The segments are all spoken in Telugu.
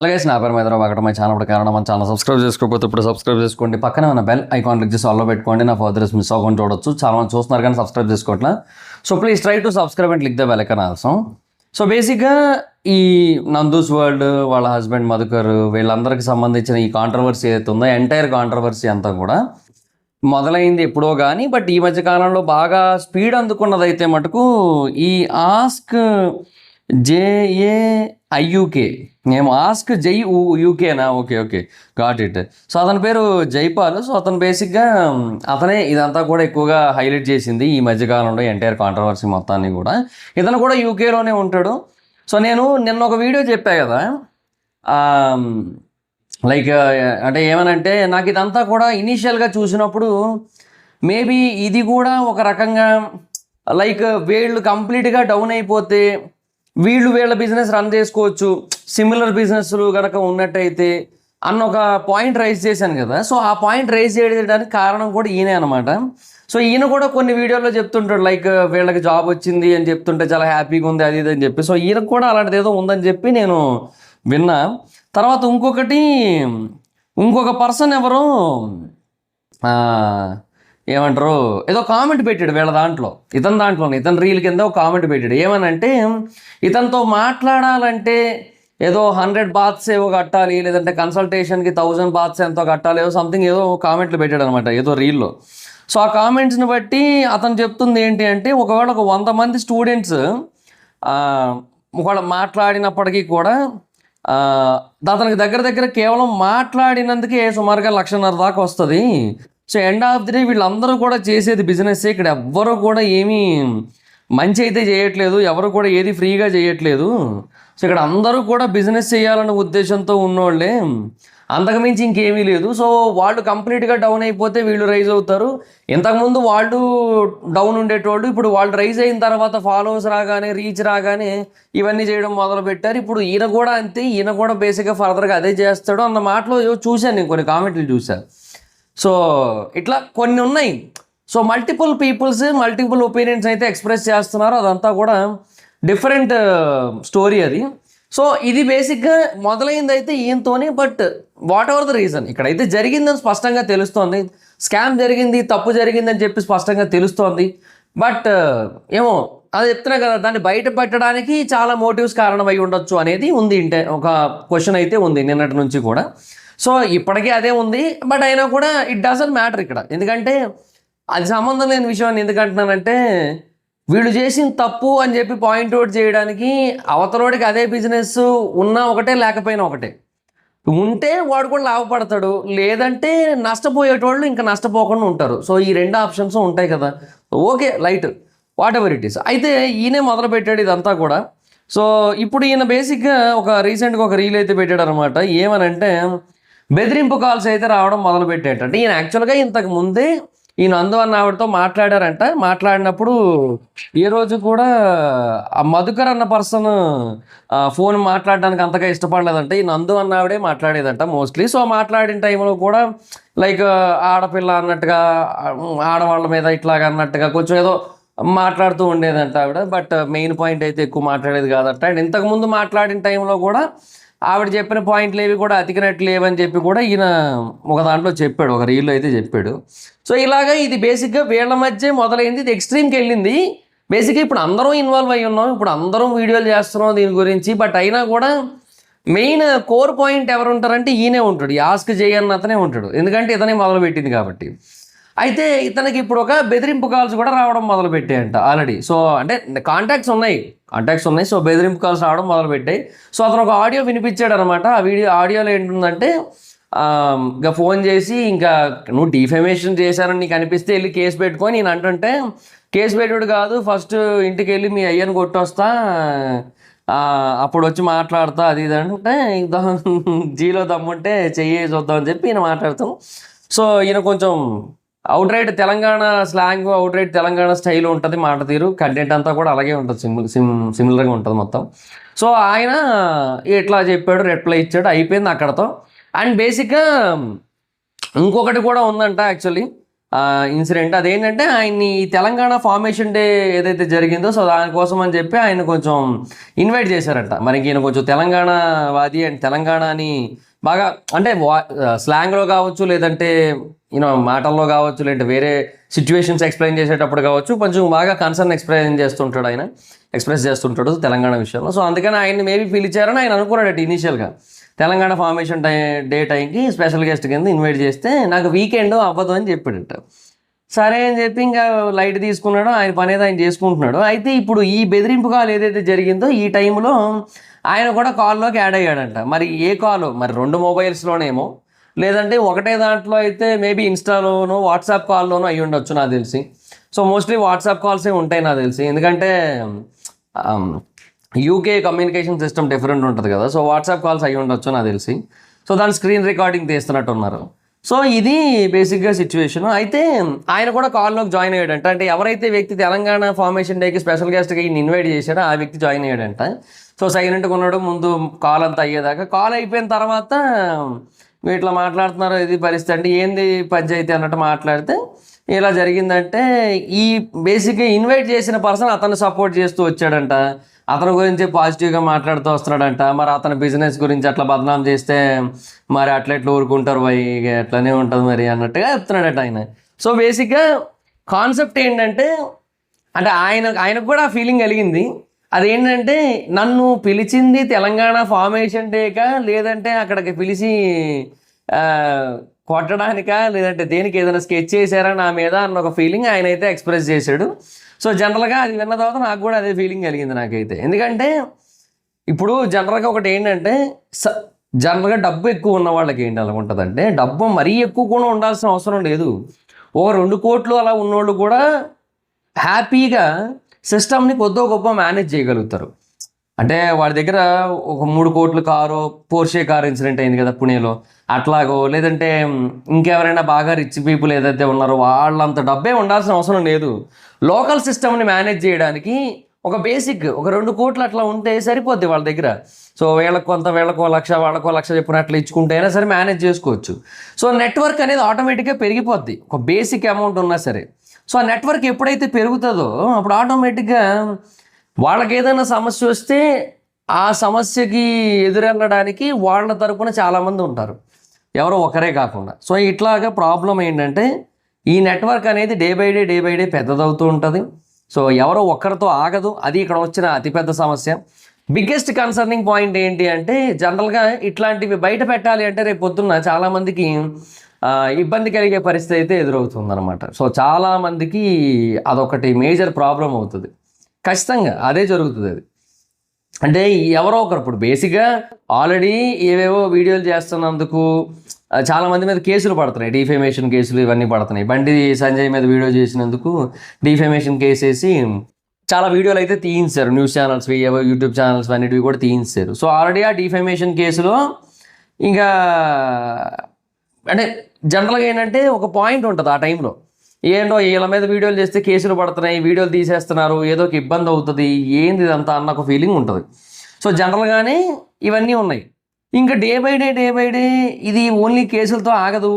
అలాగే నా పేరు మీద ఒకటి మై ఛానల్ కారణం మన ఛానల్ సబ్స్క్రైబ్ చేసుకోకపోతే ఇప్పుడు సబ్స్క్రైబ్ చేసుకోండి. పక్కనే ఉన్న బెల్ ఐకాన్ క్లిక్ చేసి ఆల్లో పెట్టుకోండి. నా ఫర్దర్స్ మిస్ అవ్వకుండా చూడొచ్చు. చాలా మంది చూస్తున్నారు కానీ సబ్స్క్రైబ్ చేసుకోవట్లా. So please try to subscribe and click the bell icon also. So బేసిక్గా ఈ నందూస్ వరల్డ్ వాళ్ళ హస్బెండ్ మధుకర్ వీళ్ళందరికీ సంబంధించిన ఈ కాంట్రవర్సీ ఏదైతే ఉందో ఎంటైర్ కాంట్రవర్సీ అంతా కూడా మొదలైంది ఎప్పుడో కానీ, బట్ ఈ మధ్య కాలంలో బాగా స్పీడ్ అందుకున్నదైతే మటుకు ఈ ఆస్క్ JAIUK మేము ఆస్క్ జై యూకేనా, okay okay got it. So అతని పేరు జైపాల్. సో అతను బేసిక్గా అతనే ఇదంతా కూడా ఎక్కువగా హైలైట్ చేసింది ఈ మధ్యకాలంలో ఎంటైర్ కాంట్రవర్సీ మొత్తాన్ని కూడా. ఇతను కూడా యూకేలోనే ఉంటాడు. సో నేను నిన్న ఒక వీడియో చెప్పా కదా, లైక్ అంటే ఏమనంటే నాకు ఇదంతా కూడా ఇనీషియల్గా చూసినప్పుడు మేబీ ఇది కూడా ఒక రకంగా లైక్ వీళ్ళు కంప్లీట్గా డౌన్ అయిపోతే వీళ్ళ బిజినెస్ రన్ చేసుకోవచ్చు, సిమిలర్ బిజినెస్లు కనుక ఉన్నట్టయితే అన్న ఒక పాయింట్ రైజ్ చేశాను కదా. సో ఆ పాయింట్ రైజ్ చేయడానికి కారణం కూడా ఈయనే అనమాట. సో ఈయన కూడా కొన్ని వీడియోల్లో చెప్తుంటాడు లైక్ వీళ్ళకి జాబ్ వచ్చింది అని చెప్తుంటే చాలా హ్యాపీగా ఉంది అది ఇది అని చెప్పి. సో ఈయనకు కూడా అలాంటిది ఏదో ఉందని చెప్పి నేను విన్నా. తర్వాత ఇంకొక పర్సన్ ఎవరు ఏమంటారు ఏదో కామెంట్ పెట్టాడు వీళ్ళ దాంట్లో, ఇతని రీల్ కింద ఒక కామెంట్ పెట్టాడు. ఏమనంటే ఇతనితో మాట్లాడాలంటే ఏదో 100 బాత్స్ ఏవో కట్టాలి, లేదంటే కన్సల్టేషన్కి 1000 బాత్స్ ఎంతో కట్టాలి, ఏదో సంథింగ్ ఏదో కామెంట్లు పెట్టాడు అనమాట ఏదో రీల్లో. సో ఆ కామెంట్స్ని బట్టి అతను చెప్తుంది ఏంటి అంటే ఒకవేళ ఒక 100 మంది స్టూడెంట్స్ ఒకవేళ మాట్లాడినప్పటికీ కూడా అతనికి దగ్గర కేవలం మాట్లాడినందుకే సుమారుగా 1,50,000 దాకా వస్తుంది. So end of the day వీళ్ళందరూ కూడా చేసేది బిజినెస్. ఇక్కడ ఎవ్వరూ కూడా ఏమీ మంచి అయితే చేయట్లేదు, ఎవరు కూడా ఏది ఫ్రీగా చేయట్లేదు. సో ఇక్కడ అందరూ కూడా బిజినెస్ చేయాలనే ఉద్దేశంతో ఉన్నోళ్ళే, అంతకుమించి ఇంకేమీ లేదు. సో వాళ్ళు కంప్లీట్గా డౌన్ అయిపోతే వీళ్ళు రైజ్ అవుతారు. ఇంతకుముందు వాళ్ళు డౌన్ ఉండేటోళ్ళు ఇప్పుడు వాళ్ళు రైజ్ అయిన తర్వాత ఫాలోవర్స్ రాగానే రీచ్ రాగానే ఇవన్నీ చేయడం మొదలు పెట్టారు. ఇప్పుడు ఈయన కూడా అంతే, ఈయన కూడా బేసిక్గా ఫర్దర్గా అదే చేస్తాడు అన్న మాటలో చూశాను నేను, కొన్ని కామెంట్లు చూశాను. సో ఇట్లా కొన్ని ఉన్నాయి. So multiple peoples multiple opinions అయితే ఎక్స్ప్రెస్ చేస్తున్నారు. అదంతా కూడా డిఫరెంట్ స్టోరీ అది. సో ఇది బేసిక్గా మొదలైంది అయితే ఈయనతోనే, but whatever the reason ఇక్కడైతే జరిగిందని స్పష్టంగా తెలుస్తోంది. స్కామ్ జరిగింది, తప్పు జరిగిందని చెప్పి స్పష్టంగా తెలుస్తోంది. బట్ ఏమో అది చెప్తున్నా కదా, దాన్ని బయట పెట్టడానికి చాలా మోటివ్స్ కారణమై ఉండొచ్చు అనేది ఉంది. ఒక క్వశ్చన్ అయితే ఉంది నిన్నటి నుంచి కూడా. సో ఇప్పటికీ అదే ఉంది, బట్ అయినా కూడా ఇట్ డజంట్ మ్యాటర్ ఇక్కడ. ఎందుకంటే అది సంబంధం లేని విషయాన్ని ఎందుకంటున్నానంటే వీళ్ళు చేసిన తప్పు అని చెప్పి పాయింట్ అవుట్ చేయడానికి అవతలోడికి అదే బిజినెస్ ఉన్నా ఒకటే లేకపోయినా ఒకటే. ఉంటే వాడు కూడా లాభపడతాడు, లేదంటే నష్టపోయేటోళ్ళు ఇంకా నష్టపోకుండా ఉంటారు. సో ఈ 2 ఆప్షన్స్ ఉంటాయి కదా. Okay light what ever it is. అయితే ఈయనే మొదలు పెట్టాడు ఇదంతా కూడా. సో ఇప్పుడు ఈయన బేసిక్గా రీసెంట్గా ఒక రీల్ అయితే పెట్టాడు అనమాట. ఏమనంటే బెదిరింపు కాల్స్ అయితే రావడం మొదలు పెట్టేటంటే ఈయన యాక్చువల్గా ఇంతకు ముందే ఈయన నందు అన్న ఆవిడతో మాట్లాడారంట. మాట్లాడినప్పుడు ఏ రోజు కూడా ఆ మధుకర్ అన్న పర్సన్ ఫోన్ మాట్లాడడానికి అంతగా ఇష్టపడలేదంట. ఈ నందు అన్న ఆవిడే మాట్లాడేదంట మోస్ట్లీ. సో మాట్లాడిన టైంలో కూడా లైక్ ఆడపిల్ల అన్నట్టుగా, ఆడవాళ్ళ మీద ఇట్లాగా అన్నట్టుగా కొంచెం ఏదో మాట్లాడుతూ ఉండేదంట ఆవిడ. బట్ మెయిన్ పాయింట్ అయితే ఎక్కువ మాట్లాడేది కాదట. అండ్ ఇంతకుముందు మాట్లాడిన టైంలో కూడా ఆవిడ చెప్పిన పాయింట్లు ఏవి కూడా అతికినట్లు లేవని చెప్పి కూడా ఈయన ఒక దాంట్లో చెప్పాడు, ఒక రీల్లో అయితే చెప్పాడు. సో ఇలాగా ఇది బేసిక్గా వీళ్ళ మధ్య మొదలైంది, ఇది ఎక్స్ట్రీమ్కి వెళ్ళింది. బేసిక్గా ఇప్పుడు అందరం ఇన్వాల్వ్ అయ్యి ఉన్నాం, ఇప్పుడు అందరం వీడియోలు చేస్తున్నాం దీని గురించి. బట్ అయినా కూడా మెయిన్ కోర్ పాయింట్ ఎవరు ఉంటారంటే ఈయనే ఉంటాడు, ఆస్క్ చేయన్న అతనే ఉంటాడు. ఎందుకంటే ఇతనే మొదలు పెట్టింది కాబట్టి. అయితే ఇతనికి ఇప్పుడు ఒక బెదిరింపు కాల్స్ కూడా రావడం మొదలు పెట్టాయంట ఆల్రెడీ. సో అంటే కాంటాక్ట్స్ ఉన్నాయి. సో బెదిరింపు కాల్స్ రావడం మొదలు పెట్టాయి. సో అతను ఒక ఆడియో వినిపించాడు అనమాట. ఆ ఆడియోలో ఏంటుందంటే ఇంకా ఫోన్ చేసి ఇంకా నువ్వు డిఫెమేషన్ చేశానని నీకు అనిపిస్తే వెళ్ళి కేసు పెట్టుకొని, నేను అంటుంటే కేసు పెట్టుడు కాదు, ఫస్ట్ ఇంటికి వెళ్ళి మీ అయ్యని కొట్టొస్తా, అప్పుడు వచ్చి మాట్లాడతా అది ఇది అంటే జీలో దమ్ముంటే చెయ్యి చూద్దామని చెప్పి ఈయన మాట్లాడతాం. సో ఈయన కొంచెం outright Telangana slang, outright Telangana style ఉంటుంది మాట తీరు, కంటెంట్ అంతా కూడా అలాగే ఉంటుంది, సిమిలర్గా ఉంటుంది మొత్తం. సో ఆయన ఇట్లా చెప్పాడు, రిప్లై ఇచ్చాడు, అయిపోయింది అక్కడతో. అండ్ బేసిక్గా ఇంకొకటి కూడా ఉందంట యాక్చువల్లీ. ఇన్సిడెంట్. అదేంటంటే ఆయన్ని తెలంగాణ ఫార్మేషన్ డే ఏదైతే జరిగిందో సో దానికోసం అని చెప్పి ఆయన కొంచెం ఇన్వైట్ చేశారంట. మరి ఈయన కొంచెం తెలంగాణ వాది అండ్ తెలంగాణని బాగా అంటే స్లాంగ్లో కావచ్చు, లేదంటే మాటల్లో కావచ్చు, లేదంటే వేరే సిచ్యువేషన్స్ ఎక్స్ప్లెయిన్ చేసేటప్పుడు కావచ్చు, కొంచెం బాగా కన్సర్న్ ఎక్స్ప్రెస్ చేస్తుంటాడు తెలంగాణ విషయంలో. సో అందుకని ఆయన్ని మేబీ పిలిచారని ఆయన అనుకున్నాడట ఇనీషియల్గా. తెలంగాణ ఫార్మేషన్ డే టైంకి స్పెషల్ గెస్ట్ కింద ఇన్వైట్ చేస్తే నాకు వీకెండ్ అవ్వదు అని చెప్పాడట. సరే అని చెప్పి ఇంకా లైట్ తీసుకున్నాడు, ఆయన పని ఏదో ఆయన చేసుకుంటున్నాడు. అయితే ఇప్పుడు ఈ బెదిరింపు కాల్ ఏదైతే జరిగిందో ఈ టైంలో ఆయన కూడా కాల్లోకి యాడ్ అయ్యాడంట. మరి ఏ కాల్, మరి 2 మొబైల్స్లోనేమో, లేదంటే ఒకటే దాంట్లో అయితే మేబీ ఇన్స్టాలోనో వాట్సాప్ కాల్లోనో అయ్యి ఉండొచ్చు నాకు తెలిసి. సో మోస్ట్లీ వాట్సాప్ కాల్సే ఉంటాయి నాకు తెలిసి, ఎందుకంటే యూకే కమ్యూనికేషన్ సిస్టమ్ డిఫరెంట్ ఉంటుంది కదా. సో వాట్సాప్ కాల్స్ అయ్యి ఉండొచ్చు నాకు తెలిసి. సో దాని స్క్రీన్ రికార్డింగ్ తీస్తున్నట్టు ఉన్నారు. సో ఇది బేసిక్గా సిచ్యువేషన్. అయితే ఆయన కూడా కాల్లోకి జాయిన్ అయ్యాడంట. అంటే ఎవరైతే వ్యక్తి తెలంగాణ ఫార్మేషన్ డేకి స్పెషల్ గెస్ట్గా ఈయన ఇన్వైట్ చేశాడో ఆ వ్యక్తి జాయిన్ అయ్యాడంట. సో సైలెంట్గా ఉన్నాడు ముందు కాల్ అంతా అయ్యేదాకా. కాల్ అయిపోయిన తర్వాత ఇట్లా మాట్లాడుతున్నారు, ఇది పరిస్థితి అంటే ఏంది పంచాయతీ అన్నట్టు మాట్లాడితే ఇలా జరిగిందంటే ఈ బేసిక్గా ఇన్వైట్ చేసిన పర్సన్ అతన్ని సపోర్ట్ చేస్తూ వచ్చాడంట. అతని గురించి పాజిటివ్గా మాట్లాడుతూ వస్తున్నాడంట. మరి అతని బిజినెస్ గురించి అట్లా బదనాం చేస్తే మరి అట్లా ఎట్లా ఊరుకుంటారు భయ్, అట్లనే ఉంటుంది మరి అన్నట్టుగా చెప్తున్నాడట ఆయన. సో బేసిక్గా కాన్సెప్ట్ ఏంటంటే, అంటే ఆయనకు కూడా ఆ ఫీలింగ్ కలిగింది. అదేంటంటే నన్ను పిలిచింది తెలంగాణ ఫార్మేషన్ డేకా, లేదంటే అక్కడికి పిలిచి కొట్టడానికా, లేదంటే దేనికి ఏదైనా స్కెచ్ చేశారా నా మీద అన్న ఒక ఫీలింగ్ ఆయన అయితే ఎక్స్ప్రెస్ చేశాడు. సో జనరల్గా అది విన్న తర్వాత నాకు కూడా అదే ఫీలింగ్ కలిగింది నాకైతే. ఎందుకంటే ఇప్పుడు జనరల్గా ఒకటి ఏంటంటే జనరల్గా డబ్బు ఎక్కువ ఉన్న వాళ్ళకి ఏంటి అలా ఉంటుందంటే, డబ్బు మరీ ఎక్కువ కూడా ఉండాల్సిన అవసరం లేదు. ఓ 2 కోట్లు అలా ఉన్నోళ్ళు కూడా హ్యాపీగా సిస్టమ్ని కొద్దో గొప్ప మేనేజ్ చేయగలుగుతారు. అంటే వాడి దగ్గర ఒక 3 కోట్ల కారు, పోర్షే కార్ ఇన్సిడెంట్ అయింది కదా పుణేలో, అట్లాగో లేదంటే ఇంకెవరైనా బాగా రిచ్ పీపుల్ ఏదైతే ఉన్నారో వాళ్ళంత డబ్బే ఉండాల్సిన అవసరం లేదు. లోకల్ సిస్టమ్ని మేనేజ్ చేయడానికి ఒక బేసిక్ ఒక 2 కోట్లు అట్లా ఉంటే సరిపోద్ది వాళ్ళ దగ్గర. సో వీళ్ళకి కొంత, వీళ్ళకో 1 లక్ష, వాళ్ళకో 1 లక్ష చెప్పిన అట్లా ఇచ్చుకుంటే అయినా సరే మేనేజ్ చేసుకోవచ్చు. సో నెట్వర్క్ అనేది ఆటోమేటిక్గా పెరిగిపోద్ది ఒక బేసిక్ అమౌంట్ ఉన్నా సరే. సో ఆ నెట్వర్క్ ఎప్పుడైతే పెరుగుతుందో అప్పుడు ఆటోమేటిక్గా వాళ్ళకి ఏదైనా సమస్య వస్తే ఆ సమస్యకి ఎదురెళ్ళడానికి వాళ్ళ తరపున చాలామంది ఉంటారు, ఎవరో ఒకరే కాకుండా. సో ఇట్లాగా ప్రాబ్లం ఏంటంటే ఈ నెట్వర్క్ అనేది డే బై డే పెద్దదవుతూ ఉంటుంది. సో ఎవరో ఒక్కరితో ఆగదు. అది ఇక్కడ వచ్చిన అతిపెద్ద సమస్య. బిగ్గెస్ట్ కన్సర్నింగ్ పాయింట్ ఏంటి అంటే, జనరల్గా ఇట్లాంటివి బయట పెట్టాలి అంటే రేపు పొద్దున్న చాలామందికి ఇబ్బంది కలిగే పరిస్థితి అయితే ఎదురవుతుంది అనమాట. సో చాలామందికి అదొకటి మేజర్ ప్రాబ్లం అవుతుంది. ఖచ్చితంగా అదే జరుగుతుంది. అది అంటే ఎవరో ఒకరు ఇప్పుడు బేసిక్గా ఆల్రెడీ ఏవేవో వీడియోలు చేస్తున్నందుకు చాలామంది మీద కేసులు పడుతున్నాయి, డిఫేమేషన్ కేసులు ఇవన్నీ పడుతున్నాయి. బండి సంజయ్ మీద వీడియో చేసినందుకు డిఫేమేషన్ కేసు వేసి చాలా వీడియోలు అయితే తీయించారు. న్యూస్ ఛానల్స్, యూట్యూబ్ ఛానల్స్ అన్నిటివి కూడా తీయించారు. సో ఆల్రెడీ ఆ డిఫేమేషన్ కేసులో ఇంకా అంటే జనరల్గా ఏంటంటే ఒక పాయింట్ ఉంటుంది ఆ టైంలో, ఏంటో వీళ్ళ మీద వీడియోలు చేస్తే కేసులు పడుతున్నాయి, వీడియోలు తీసేస్తున్నారు, ఏదో ఒక ఇబ్బంది అవుతుంది, ఏంది ఇదంతా అన్న ఒక ఫీలింగ్ ఉంటుంది. సో జనరల్గానే ఇవన్నీ ఉన్నాయి. ఇంకా డే బై డే ఇది ఓన్లీ కేసులతో ఆగదు,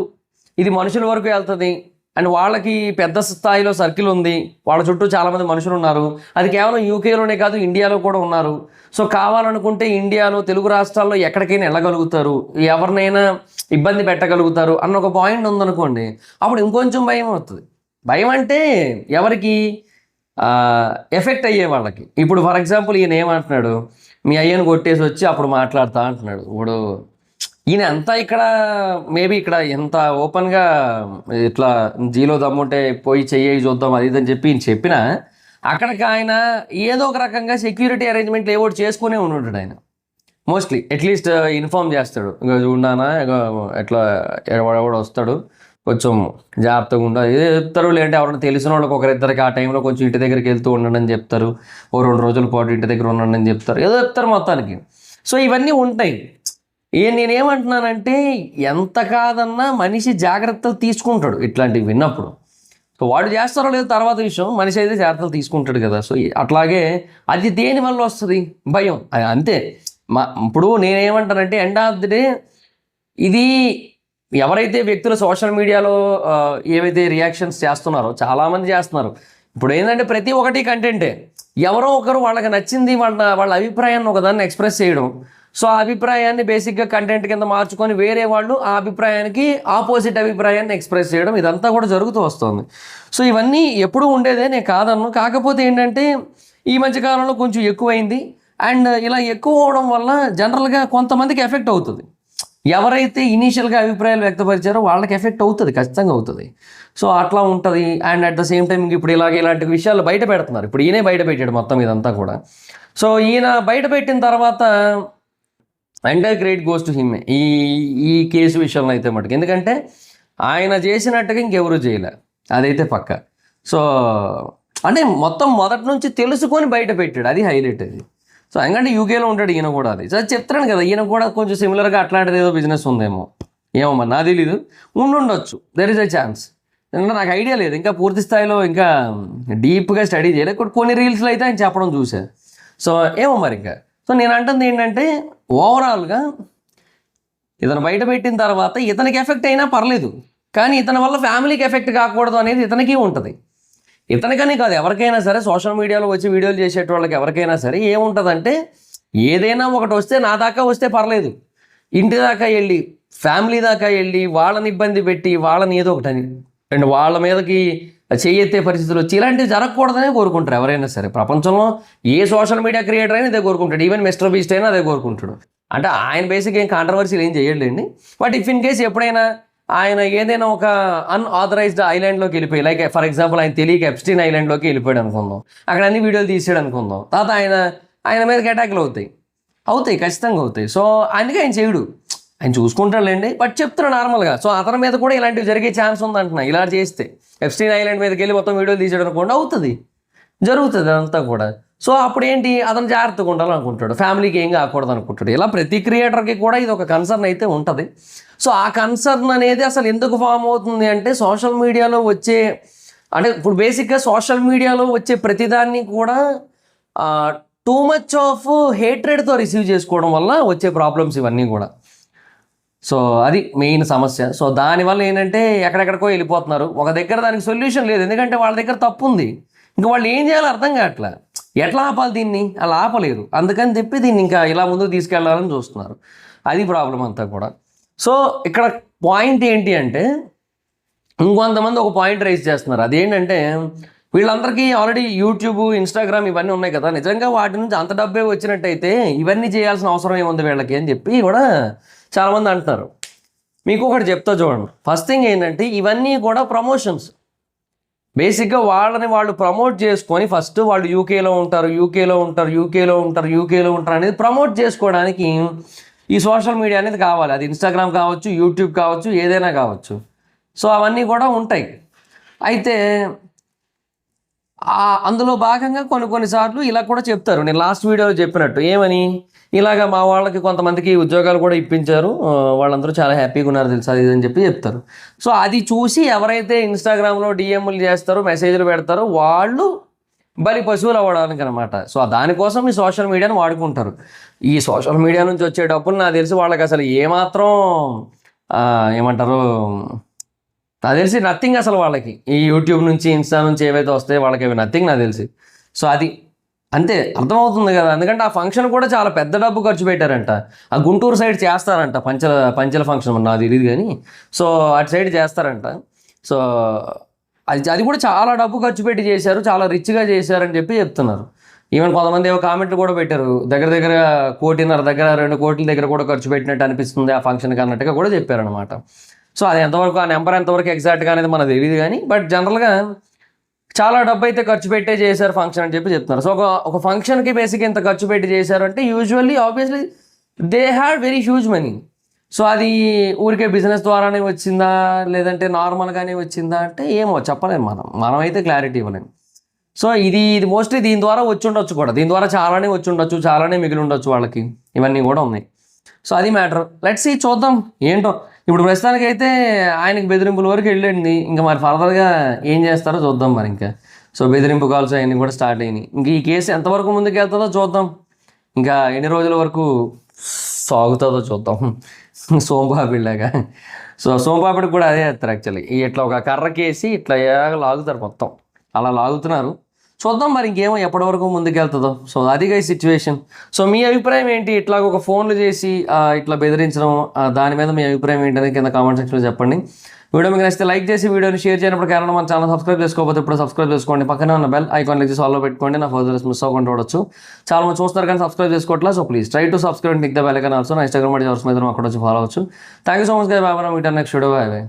ఇది మనుషుల వరకు వెళ్తుంది. అండ్ వాళ్ళకి పెద్ద స్థాయిలో సర్కిల్ ఉంది, వాళ్ళ చుట్టూ చాలామంది మనుషులు ఉన్నారు. అది కేవలం యూకేలోనే కాదు, ఇండియాలో కూడా ఉన్నారు. సో కావాలనుకుంటే ఇండియాలో తెలుగు రాష్ట్రాల్లో ఎక్కడికైనా వెళ్ళగలుగుతారు, ఎవరినైనా ఇబ్బంది పెట్టగలుగుతారు అన్న ఒక పాయింట్ ఉందనుకోండి, అప్పుడు ఇంకొంచెం భయం అవుతుంది. భయం అంటే ఎవరికి, ఎఫెక్ట్ అయ్యే వాళ్ళకి. ఇప్పుడు ఫర్ ఎగ్జాంపుల్ ఈయన ఏమంటున్నాడు, మీ అయ్యను కొట్టేసి వచ్చి అప్పుడు మాట్లాడతా అంటున్నాడు. ఇప్పుడు ఈయన అంతా ఇక్కడ మేబీ ఇక్కడ ఎంత ఓపెన్గా ఇట్లా జీలో దమ్ముంటే పోయి చెయ్యి చూద్దాం అది ఇదని చెప్పి ఈయన చెప్పినా, అక్కడికి ఆయన ఏదో ఒక రకంగా సెక్యూరిటీ అరేంజ్మెంట్లు ఏవో చేసుకునే ఉంటాడు ఆయన. మోస్ట్లీ అట్లీస్ట్ ఇన్ఫార్మ్ చేస్తాడు, ఇంకా చూడానా ఎట్లా ఎవడెవడు వస్తాడు, కొంచెం జాగ్రత్తగా ఉండాలి ఏదో చెప్తారు. లేదంటే ఎవరైనా తెలిసిన వాళ్ళకి ఒకరిద్దరికి ఆ టైంలో కొంచెం ఇంటి దగ్గరికి వెళ్తూ ఉండండి అని చెప్తారు, ఓ 2 రోజుల పాటు ఇంటి దగ్గర ఉండండి అని చెప్తారు, ఏదో చెప్తారు మొత్తానికి. సో ఇవన్నీ ఉంటాయి. నేనేమంటున్నానంటే ఎంత కాదన్నా మనిషి జాగ్రత్తలు తీసుకుంటాడు ఇట్లాంటివి విన్నప్పుడు. సో వాడు చేస్తారో లేదో తర్వాత విషయం, మనిషి అయితే జాగ్రత్తలు తీసుకుంటాడు కదా. సో అట్లాగే అది దేని వల్ల వస్తుంది, భయం, అంతే. ఇప్పుడు నేనేమంటానంటే ఎండ్ ఆఫ్ ది డే ఇది ఎవరైతే వ్యక్తులు సోషల్ మీడియాలో ఏవైతే రియాక్షన్స్ చేస్తున్నారో చాలామంది చేస్తున్నారు. ఇప్పుడు ఏంటంటే ప్రతి ఒక్కటి కంటెంటే, ఎవరో ఒకరు వాళ్ళకి నచ్చింది వాళ్ళ అభిప్రాయాన్ని ఒకదాన్ని ఎక్స్ప్రెస్ చేయడం. సో ఆ అభిప్రాయాన్ని బేసిక్గా కంటెంట్ కింద మార్చుకొని వేరే వాళ్ళు ఆ అభిప్రాయానికి ఆపోజిట్ అభిప్రాయాన్ని ఎక్స్ప్రెస్ చేయడం, ఇదంతా కూడా జరుగుతూ వస్తుంది. సో ఇవన్నీ ఎప్పుడూ ఉండేదే, నేను కాదన్ను. కాకపోతే ఏంటంటే ఈ మధ్యకాలంలో కొంచెం ఎక్కువైంది. అండ్ ఇలా ఎక్కువ అవడం వల్ల జనరల్గా కొంతమందికి ఎఫెక్ట్ అవుతుంది. ఎవరైతే ఇనీషియల్గా అభిప్రాయాలు వ్యక్తపరిచారో వాళ్ళకి ఎఫెక్ట్ అవుతుంది, ఖచ్చితంగా అవుతుంది. సో అట్లా ఉంటుంది. And at the same time ఇప్పుడు ఇలాంటి విషయాలు బయట పెడుతున్నారు. ఇప్పుడు ఈయనే బయట పెట్టాడు మొత్తం ఇదంతా కూడా. సో ఈయన బయట పెట్టిన తర్వాత entire credit goes to him ఈ కేసు విషయంలో అయితే మటుకు. ఎందుకంటే ఆయన చేసినట్టుగా ఇంకెవరూ చేయలే, అదైతే పక్క. సో అంటే మొత్తం మొదటి నుంచి తెలుసుకొని బయట పెట్టాడు, అది హైలైట్ అది. సో ఎందుకంటే యూకేలో ఉంటాడు ఈయన కూడా. అది సో చెప్తాను కదా, ఈయన కూడా కొంచెం సిమిలర్గా అట్లాంటిది ఏదో బిజినెస్ ఉందేమో, ఏమో మరి నాకు తెలీదు, ఉండుండొచ్చు, దెర్ ఇస్ ఎ ఛాన్స్. నాకు ఐడియా లేదు, ఇంకా పూర్తి స్థాయిలో ఇంకా డీప్గా స్టడీ చేయలేదు. కొన్ని రీల్స్లో అయితే ఆయన చెప్పడం చూసా. సో ఏమో మరి ఇంకా. సో నేను అంటుంది ఏంటంటే ఓవరాల్గా ఇతను బయట పెట్టిన తర్వాత ఇతనికి ఎఫెక్ట్ అయినా పర్లేదు, కానీ ఇతని వల్ల ఫ్యామిలీకి ఎఫెక్ట్ కాకూడదు అనేది ఇతనికి ఉంటుంది. ఇతనికనే కాదు, ఎవరికైనా సరే సోషల్ మీడియాలో వచ్చి వీడియోలు చేసేటోళ్ళకి ఎవరికైనా సరే ఏముంటుందంటే, ఏదైనా ఒకటి వస్తే నా దాకా వస్తే పర్లేదు, ఇంటి దాకా వెళ్ళి ఫ్యామిలీ దాకా వెళ్ళి వాళ్ళని ఇబ్బంది పెట్టి వాళ్ళని ఏదో ఒకటని అండ్ వాళ్ళ మీదకి చేయెత్తే పరిస్థితులు వచ్చి ఇలాంటివి జరగకూడదనే కోరుకుంటారు ఎవరైనా సరే. ప్రపంచంలో ఏ సోషల్ మీడియా క్రియేటర్ అయినా అదే కోరుకుంటాడు. ఈవెన్ మిస్టర్ బీస్ట్ అయినా అదే కోరుకుంటాడు. అంటే ఆయన బేసిక్ ఏం కాంట్రవర్సీలు ఏం చేయలేండి. బట్ ఇఫ్ ఇన్ కేస్ ఎప్పుడైనా ఆయన ఏదైనా ఒక అన్ఆథరైజ్డ్ ఐలాండ్లోకి వెళ్ళిపోయి, లైక్ ఫర్ ఎగ్జాంపుల్ ఆయన తెలియక ఎప్స్టీన్ ఐలాండ్లోకి వెళ్ళిపోయాడు అనుకుందాం, అక్కడ అన్ని వీడియోలు తీసాడు అనుకుందాం, తర్వాత ఆయన మీదకి అటాక్లు అవుతాయి, ఖచ్చితంగా అవుతాయి. సో అందుకే ఆయన చేయడు, ఆయన చూసుకుంటాడులేండి. బట్ చెప్తున్నా నార్మల్గా. సో అతని మీద కూడా ఇలాంటివి జరిగే ఛాన్స్ ఉందంటున్నా. ఇలా చేస్తే ఎప్స్టీన్ ఐలాండ్ మీదకి వెళ్ళి మొత్తం వీడియోలు తీసాడు అనుకోండి, జరుగుతుంది అదంతా కూడా. సో అప్పుడు ఏంటి, అతను జాగ్రత్తగా ఉండాలనుకుంటాడు, ఫ్యామిలీకి ఏం కాకూడదు అనుకుంటాడు. ఇలా ప్రతి క్రియేటర్కి కూడా ఇది ఒక కన్సర్న్ అయితే ఉంటుంది. సో ఆ కన్సర్న్ అనేది అసలు ఎందుకు ఫామ్ అవుతుంది అంటే, సోషల్ మీడియాలో వచ్చే అంటే ఇప్పుడు బేసిక్గా సోషల్ మీడియాలో వచ్చే ప్రతిదాన్ని కూడా టూ మచ్ ఆఫ్ హేట్రెడ్తో రిసీవ్ చేసుకోవడం వల్ల వచ్చే ప్రాబ్లమ్స్ ఇవన్నీ కూడా. సో అది మెయిన్ సమస్య. సో దానివల్ల ఏంటంటే ఎక్కడెక్కడికో వెళ్ళిపోతున్నారు, ఒక దగ్గర దానికి సొల్యూషన్ లేదు. ఎందుకంటే వాళ్ళ దగ్గర తప్పు ఉంది, ఇంకా వాళ్ళు ఏం చేయాలో అర్థం కావట్లే, ఎట్లా ఆపాలి దీన్ని, అలా ఆపలేరు. అందుకని చెప్పి దీన్ని ఇంకా ఇలా ముందుకు తీసుకెళ్లాలని చూస్తున్నారు. అది ప్రాబ్లం అంతా కూడా. సో ఇక్కడ పాయింట్ ఏంటి అంటే, ఇంకొంతమంది ఒక పాయింట్ రైజ్ చేస్తున్నారు. అదేంటంటే వీళ్ళందరికీ ఆల్రెడీ యూట్యూబ్, ఇన్స్టాగ్రామ్ ఇవన్నీ ఉన్నాయి కదా, నిజంగా వాటి నుంచి అంత డబ్బే వచ్చినట్టయితే ఇవన్నీ చేయాల్సిన అవసరం ఏముంది వీళ్ళకి అని చెప్పి కూడా చాలామంది అంటున్నారు. మీకు ఒకటి చెప్తా చూడండి. ఫస్ట్ థింగ్ ఏంటంటే, ఇవన్నీ కూడా ప్రమోషన్స్. బేసిక్గా వాళ్ళని వాళ్ళు ప్రమోట్ చేసుకొని ఫస్ట్ వాళ్ళు యూకేలో ఉంటారు అనేది ప్రమోట్ చేసుకోవడానికి ఈ సోషల్ మీడియా అనేది కావాలి. అది ఇన్స్టాగ్రామ్ కావచ్చు, యూట్యూబ్ కావచ్చు, ఏదైనా కావచ్చు. సో అవన్నీ కూడా ఉంటాయి. అయితే అందులో భాగంగా కొన్నిసార్లు ఇలా కూడా చెప్తారు. నేను లాస్ట్ వీడియోలో చెప్పినట్టు ఏమని, ఇలాగ మా వాళ్ళకి కొంతమందికి ఉద్యోగాలు కూడా ఇప్పించారు, వాళ్ళందరూ చాలా హ్యాపీగా ఉన్నారు తెలుసా, అది అని చెప్పి చెప్తారు. సో అది చూసి ఎవరైతే ఇన్స్టాగ్రామ్లో డిఎంలు చేస్తారో, మెసేజ్లు పెడతారో వాళ్ళు బలి పశువులు అవ్వడానికి అనమాట. సో దానికోసం ఈ సోషల్ మీడియాను వాడుకుంటారు. ఈ సోషల్ మీడియా నుంచి వచ్చే డబ్బులు నాకు తెలిసి వాళ్ళకి అసలు ఏమాత్రం ఏమంటారు, నాకు తెలిసి నథింగ్ అసలు వాళ్ళకి. ఈ యూట్యూబ్ నుంచి, ఇన్స్టా నుంచి ఏవైతే వస్తాయో వాళ్ళకి అవి నథింగ్ నాకు తెలిసి. సో అది అంతే, అర్థమవుతుంది కదా. ఎందుకంటే ఆ ఫంక్షన్ కూడా చాలా పెద్ద డబ్బు ఖర్చు పెట్టారంట. ఆ గుంటూరు సైడ్ చేస్తారంట, పంచెల ఫంక్షన్ నాకు తెలియదు కానీ. సో అటు సైడ్ చేస్తారంట. సో అది కూడా చాలా డబ్బు ఖర్చు పెట్టి చేశారు, చాలా రిచ్గా చేశారని చెప్పి చెప్తున్నారు. ఈవెన్ కొంతమంది ఏవో కామెంట్లు కూడా పెట్టారు, దగ్గర 1.5 దగ్గర 2 కోట్ల దగ్గర కూడా ఖర్చు పెట్టినట్టు అనిపిస్తుంది ఆ ఫంక్షన్కి అన్నట్టుగా కూడా చెప్పారనమాట. సో అది ఎంతవరకు, ఆ నెంబర్ ఎంతవరకు ఎగ్జాక్ట్గా అనేది మనకు తెలియదు కానీ, బట్ జనరల్గా చాలా డబ్బు అయితే ఖర్చు పెట్టే చేశారు ఫంక్షన్ అని చెప్పి చెప్తున్నారు. సో ఒక ఫంక్షన్కి బేసిక్ ఎంత ఖర్చు పెట్టి చేశారు అంటే, usually obviously they had very huge money. So అది ఊరికే బిజినెస్ ద్వారానే వచ్చిందా లేదంటే నార్మల్గానే వచ్చిందా అంటే ఏమో చెప్పలేము, మనమైతే క్లారిటీ ఇవ్వలేము. సో ఇది మోస్ట్లీ దీని ద్వారా వచ్చి ఉండొచ్చు కూడా, దీని ద్వారా చాలానే వచ్చి ఉండొచ్చు, చాలానే మిగిలి ఉండొచ్చు వాళ్ళకి, ఇవన్నీ కూడా ఉన్నాయి. సో అది మ్యాటర్. లెట్స్ సీ, చూద్దాం ఏంటో. ఇప్పుడు ప్రస్తుతానికి అయితే ఆయనకి బెదిరింపుల వరకు వెళ్ళండి, ఇంకా మరి ఫర్దర్గా ఏం చేస్తారో చూద్దాం మరి ఇంకా. సో బెదిరింపు కాల్స్ అవన్నీ కూడా స్టార్ట్ అయినాయి. ఇంక ఈ కేసు ఎంతవరకు ముందుకు వెళ్తుందో చూద్దాం, ఇంకా ఎన్ని రోజుల వరకు సాగుతుందో చూద్దాం. సోంపాపిడిలాగా. సో సోంపాపిడికి కూడా అదే చేస్తారు యాక్చువల్లీ. ఇట్లా ఒక కర్రకేసి ఇట్లా లాగుతారు మొత్తం, అలా లాగుతున్నారు. చూద్దాం మరి ఇంకేమో ఎప్పటి వరకు ముందుకెళ్తుందో. సో అది గై సిచ్యువేషన్. సో మీ అభిప్రాయం ఏంటి? ఇట్లా ఒక ఫోన్లు చేసి ఇట్లా బెదిరించడం, దాని మీద మీ అభిప్రాయం ఏంటని కింద కామెంట్ సెక్షన్లో చెప్పండి. వీడియో మీకు నచ్చితే లైక్ చేసి వీడియోని షేర్ చేయనప్పుడు కారణం మన ఛానల్ సబ్స్క్రైబ్ చేసుకోకపోతే ఇప్పుడు సబ్స్క్రైబ్ చేసుకోండి. పక్కనే ఉన్న బెల్ ఐకాన్ క్లిక్ చేసి ఆల్లో పెట్టుకోండి. నా ఫర్దర్స్ మిస్ అవ్వకుండా చూడొచ్చు. చాలా మంది చూస్తారు కానీ సబ్స్క్రైబ్ చేసుకోవట్లేదు. So please try to subscribe, click the bell icon also. నా ఇన్స్టాగ్రామ్ మరియు అక్కడ వచ్చి ఫాలో అవచ్చు. Thank you so much guys. Bye. Meet next video. Bye.